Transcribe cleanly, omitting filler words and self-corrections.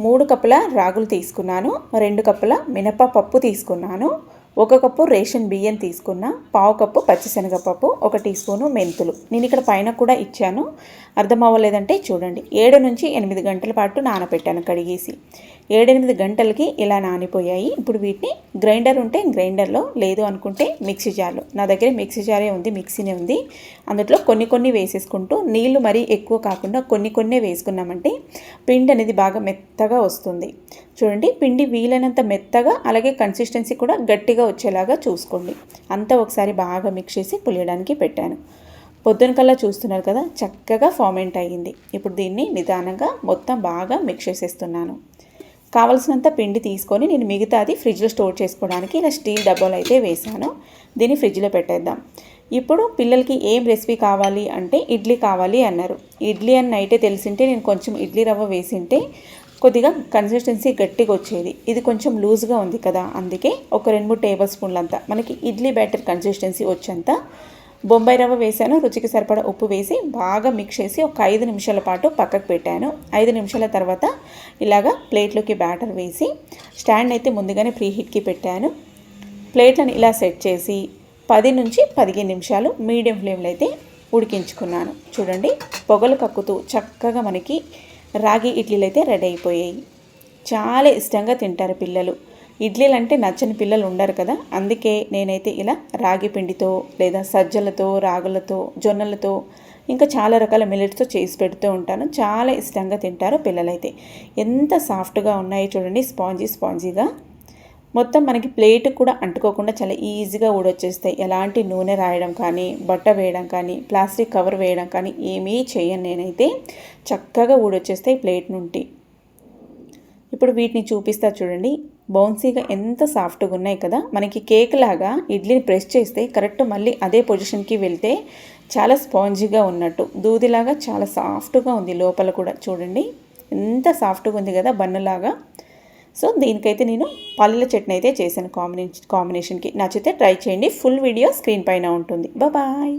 3 కప్పుల రాగులు తీసుకున్నాను, 2 కప్పుల మినపప్పు తీసుకున్నాను, 1 కప్పు రేషన్ బియ్యం తీసుకున్న, పావు కప్పు పచ్చిశనగపప్పు, 1 టీ స్పూను మెంతులు. నేను ఇక్కడ పైన కూడా ఇచ్చాను, అర్థం అవ్వలేదంటే చూడండి. 7 నుంచి 8 గంటల పాటు నానబెట్టాను కడిగేసి. 7-8 గంటలకి ఇలా నానిపోయాయి. ఇప్పుడు వీటిని గ్రైండర్ ఉంటే గ్రైండర్లో, లేదు అనుకుంటే మిక్సీ జార్లో. నా దగ్గర మిక్సీ జారే ఉంది, మిక్సీనే ఉంది. అందులో కొన్ని వేసేసుకుంటూ, నీళ్లు మరీ ఎక్కువ కాకుండా కొన్ని వేసుకున్నామంటే పిండి అనేది బాగా మెత్తగా వస్తుంది. చూడండి, పిండి వీలైనంత మెత్తగా, అలాగే కన్సిస్టెన్సీ కూడా గట్టిగా వచ్చేలాగా చూసుకోండి. అంతా ఒకసారి బాగా మిక్స్ చేసి పులియడానికి పెట్టాను. పొద్దున కల్లా చూస్తున్నారు కదా, చక్కగా ఫార్మెంట్ అయ్యింది. ఇప్పుడు దీన్ని నిదానంగా మొత్తం బాగా మిక్స్ చేసేస్తున్నాను. కావలసినంత పిండి తీసుకొని నేను మిగతాది ఫ్రిడ్జ్లో స్టోర్ చేసుకోవడానికి ఇలా స్టీల్ డబ్బాలు అయితే వేసాను. దీన్ని ఫ్రిడ్జ్లో పెట్టేద్దాం. ఇప్పుడు పిల్లలకి ఏం రెసిపీ కావాలి అంటే ఇడ్లీ కావాలి అన్నారు. ఇడ్లీ అని నైటే తెలిసింటే నేను కొంచెం ఇడ్లీ రవ్వ వేసింటే కొద్దిగా కన్సిస్టెన్సీ గట్టిగా వచ్చేది. ఇది కొంచెం లూజ్గా ఉంది కదా, అందుకే ఒక 2-3 టేబుల్ స్పూన్లంతా మనకి ఇడ్లీ బ్యాటర్ కన్సిస్టెన్సీ వచ్చేంత బొంబాయి రవ్వ వేసాను. రుచికి సరిపడా ఉప్పు వేసి బాగా మిక్స్ చేసి ఒక 5 నిమిషాల పాటు పక్కకు పెట్టాను. 5 నిమిషాల తర్వాత ఇలాగా ప్లేట్లోకి బ్యాటర్ వేసి స్టాండ్ అయితే ముందుగానే ప్రీ హీట్కి పెట్టాను. ప్లేట్లను ఇలా సెట్ చేసి 10 నుంచి 15 నిమిషాలు మీడియం ఫ్లేమ్లో అయితే ఉడికించుకున్నాను. చూడండి, పొగలు కక్కుతూ చక్కగా మనకి రాగి ఇడ్లీలు అయితే రెడీ అయిపోయాయి. చాలా ఇష్టంగా తింటారు పిల్లలు. ఇడ్లీలు అంటే నచ్చని పిల్లలు ఉండరు కదా, అందుకే నేనైతే ఇలా రాగి పిండితో లేదా సజ్జలతో, రాగులతో, జొన్నలతో, ఇంకా చాలా రకాల మిల్లెట్స్తో చేసి పెడుతూ ఉంటాను. చాలా ఇష్టంగా తింటారు పిల్లలైతే. ఎంత సాఫ్ట్గా ఉన్నాయో చూడండి, స్పాంజీగా. మొత్తం మనకి ప్లేట్ కూడా అంటుకోకుండా చాలా ఈజీగా ఊడొచ్చేస్తాయి. ఎలాంటి నూనె రాయడం కానీ, బట్ట వేయడం కానీ, ప్లాస్టిక్ కవర్ వేయడం కానీ ఏమీ చేయను నేనైతే. చక్కగా ఊడొచ్చేస్తాయి ప్లేట్ నుండి. ఇప్పుడు వీటిని చూపిస్తా చూడండి, బౌన్సీగా ఎంత సాఫ్ట్గా ఉన్నాయి కదా. మనకి కేక్ లాగా ఇడ్లీని ప్రెస్ చేస్తే కరెక్ట్ మళ్ళీ అదే పొజిషన్కి వెళ్తే చాలా స్పాంజీగా ఉన్నట్టు, దూదిలాగా చాలా సాఫ్ట్గా ఉంది. లోపల కూడా చూడండి ఎంత సాఫ్ట్గా ఉంది కదా, బన్నులాగా. సో దీనికైతే నేను పల్లీల చట్నీ అయితే చేశాను కాంబినేషన్కి. నచ్చితే ట్రై చేయండి. ఫుల్ వీడియో స్క్రీన్ పైన ఉంటుంది. బాయ్.